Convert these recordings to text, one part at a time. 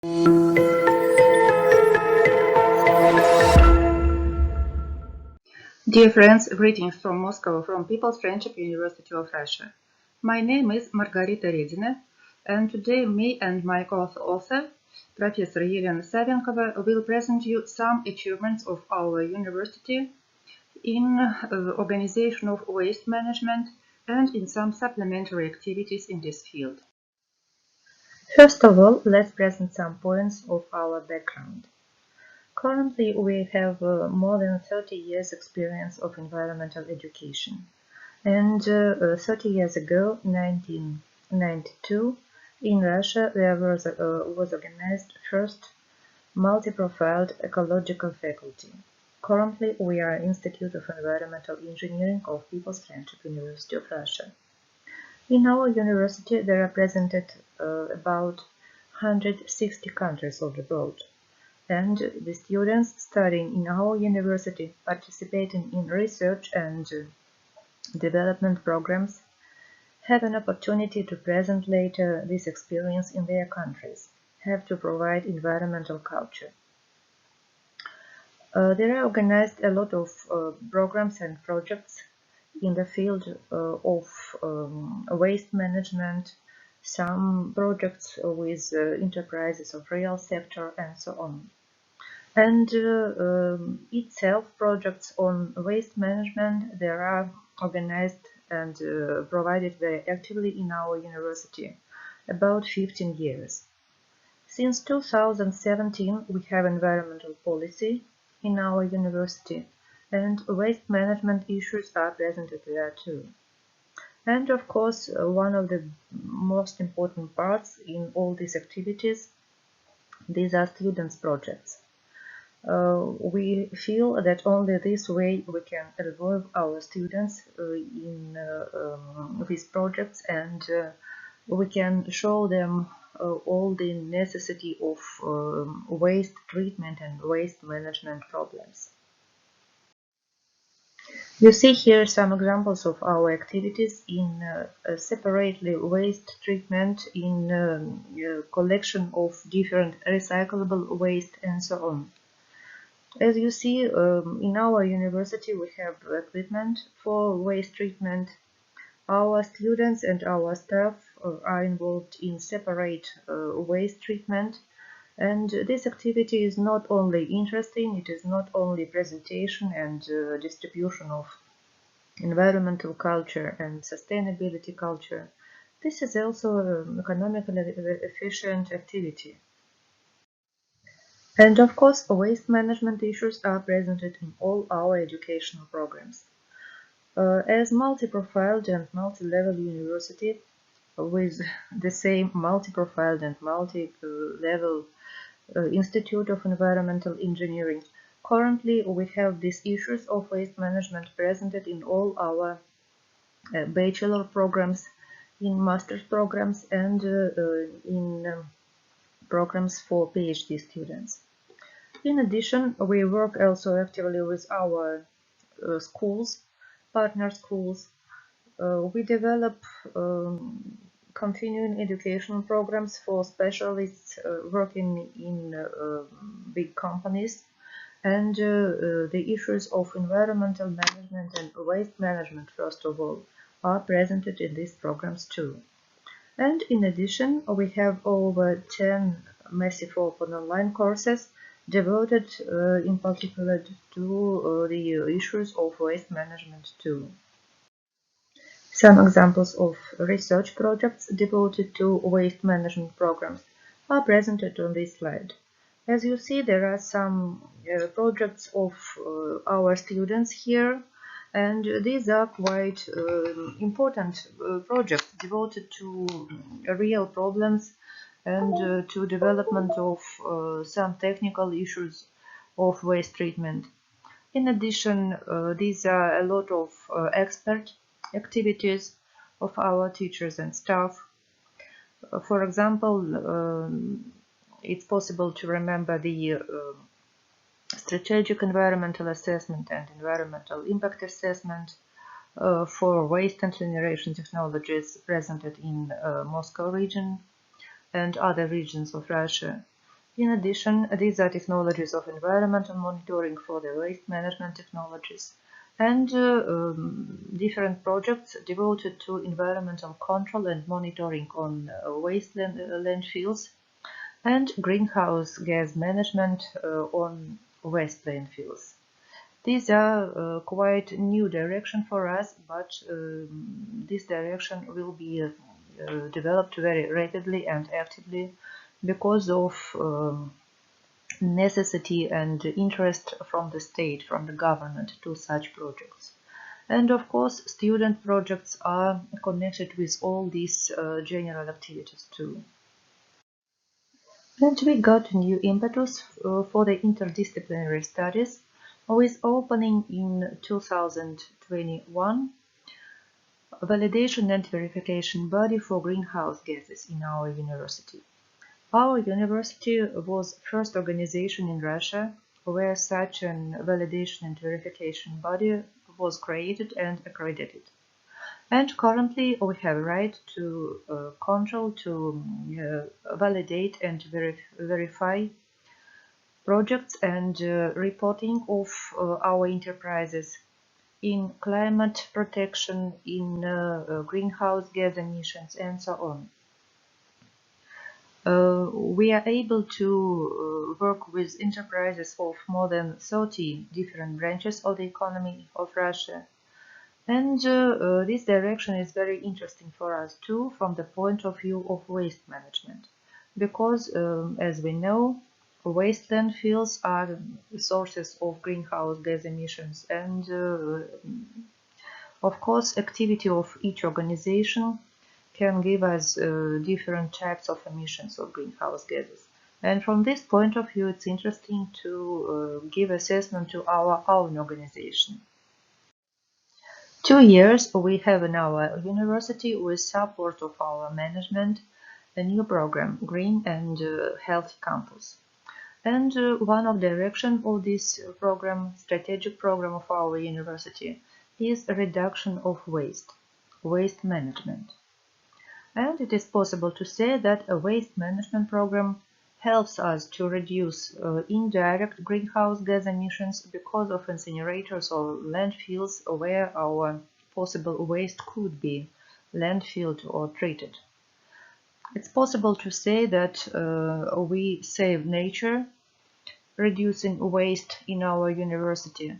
Dear friends, greetings from Moscow, from People's Friendship University of Russia. My name is Margarita Redina, and today me and my co-author, Professor Elena Savinkova, will present you some achievements of our university in organization of waste management and in some supplementary activities in this field. First of all, let's present some points of our background. Currently, we have more than 30 years experience of environmental education. And 30 years ago, 1992, in Russia, there was organized first multi-profiled ecological faculty. Currently, we are Institute of Environmental Engineering of People's Friendship University of Russia. In our university, there are represented about 160 countries of the world. And the students studying in our university, participating in research and development programs, have an opportunity to present later this experience in their countries, have to provide environmental culture. There are organized a lot of programs and projects in the field of waste management, some projects with enterprises of real sector and so on. And itself, projects on waste management, there are organized and provided very actively in our university about 15 years. Since 2017, we have environmental policy in our university, and waste management issues are presented there too. And of course, one of the most important parts in all these activities, these are students' projects. We feel that only this way we can involve our students in these projects, and we can show them all the necessity of waste treatment and waste management problems. You see here some examples of our activities in separately waste treatment, in collection of different recyclable waste and so on. As you see, in our university we have equipment for waste treatment. Our students and our staff are involved in separate waste treatment, and this activity is not only interesting, it is not only presentation and distribution of environmental culture and sustainability culture. This is also an economically efficient activity. And of course, waste management issues are presented in all our educational programs. As multi-profiled and multi-level university with the same multi-profiled and multi-level Institute of Environmental Engineering, currently we have these issues of waste management presented in all our bachelor programs, in master's programs, and in programs for PhD students. In addition, we work also actively with our schools, partner schools. We develop continuing education programs for specialists working in big companies, and the issues of environmental management and waste management, first of all, are presented in these programs too. And in addition, we have over 10 massive open online courses devoted in particular to the issues of waste management too. Some examples of research projects devoted to waste management programs are presented on this slide. As you see, there are some projects of our students here, and these are quite important projects devoted to real problems and to development of some technical issues of waste treatment. In addition, these are a lot of expert activities of our teachers and staff. For example, it's possible to remember the strategic environmental assessment and environmental impact assessment for waste and incineration technologies presented in Moscow region and other regions of Russia. In addition, these are technologies of environmental monitoring for the waste management technologies and different projects devoted to environmental control and monitoring on waste landfills and greenhouse gas management on waste landfills. These are quite new direction for us, but this direction will be developed very rapidly and actively because of necessity and interest from the state, from the government to such projects. And of course, student projects are connected with all these general activities too. And we got new impetus for the interdisciplinary studies with opening in 2021 validation and verification body for greenhouse gases in our university. Our university was first organization in Russia where such an validation and verification body was created and accredited. And currently we have a right to control, to validate and verify projects and reporting of our enterprises in climate protection, in greenhouse gas emissions, and so on. We are able to work with enterprises of more than 30 different branches of the economy of Russia. And this direction is very interesting for us too from the point of view of waste management. Because, as we know, waste landfills are sources of greenhouse gas emissions and, of course, activity of each organization can give us different types of emissions of greenhouse gases. And from this point of view, it's interesting to give assessment to our own organization. 2 years we have in our university with support of our management a new program, Green and Healthy Campus. And one of the direction of this program, strategic program of our university, is a reduction of waste management. And it is possible to say that a waste management program helps us to reduce indirect greenhouse gas emissions because of incinerators or landfills where our possible waste could be landfilled or treated. It's possible to say that we save nature, reducing waste in our university.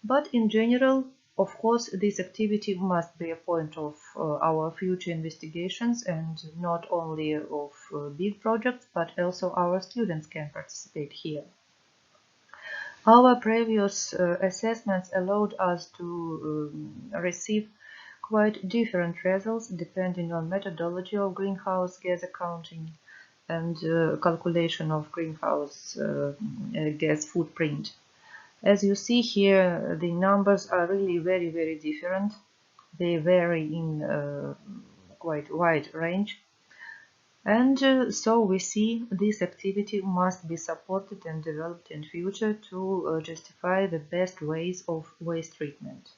But in general, of course, this activity must be a point of our future investigations and not only of big projects, but also our students can participate here. Our previous assessments allowed us to receive quite different results depending on methodology of greenhouse gas accounting and calculation of greenhouse gas footprint. As you see here, the numbers are really very, very different. They vary in quite wide range. And so we see this activity must be supported and developed in future to justify the best ways of waste treatment.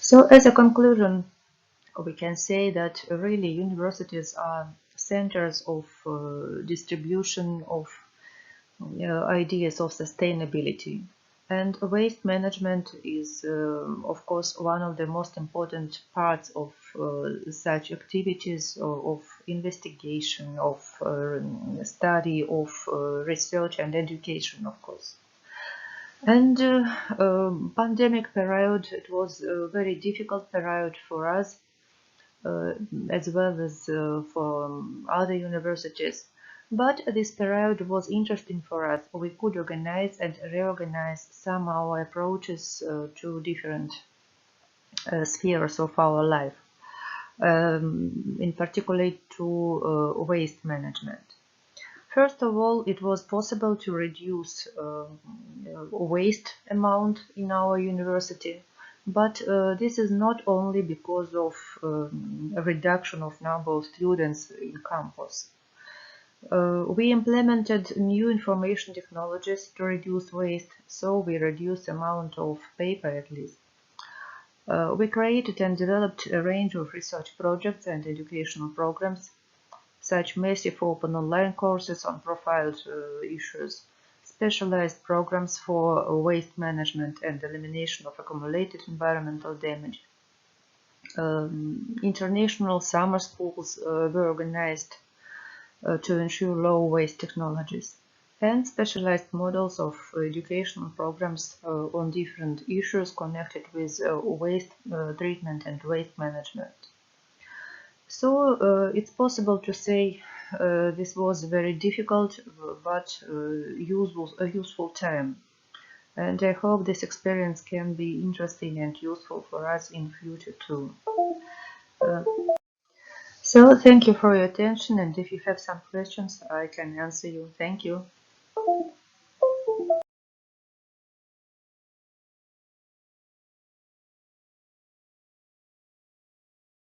So as a conclusion, we can say that really universities are centers of distribution of ideas of sustainability. And waste management is, of course, one of the most important parts of such activities of investigation, of study, of research and education, of course. And pandemic period, it was a very difficult period for us, as well as for other universities. But this period was interesting for us. We could organize and reorganize some of our approaches to different spheres of our life, in particular to waste management. First of all, it was possible to reduce waste amount in our university, but this is not only because of a reduction of number of students in campus. We implemented new information technologies to reduce waste, so we reduced the amount of paper at least. We created and developed a range of research projects and educational programs. such massive open online courses on profiled issues, specialized programs for waste management and elimination of accumulated environmental damage. International summer schools were organized to ensure low waste technologies, and specialized models of educational programs on different issues connected with waste treatment and waste management. So it's possible to say this was a very difficult but useful time. And I hope this experience can be interesting and useful for us in future too. So thank you for your attention, and if you have some questions, I can answer you. Thank you.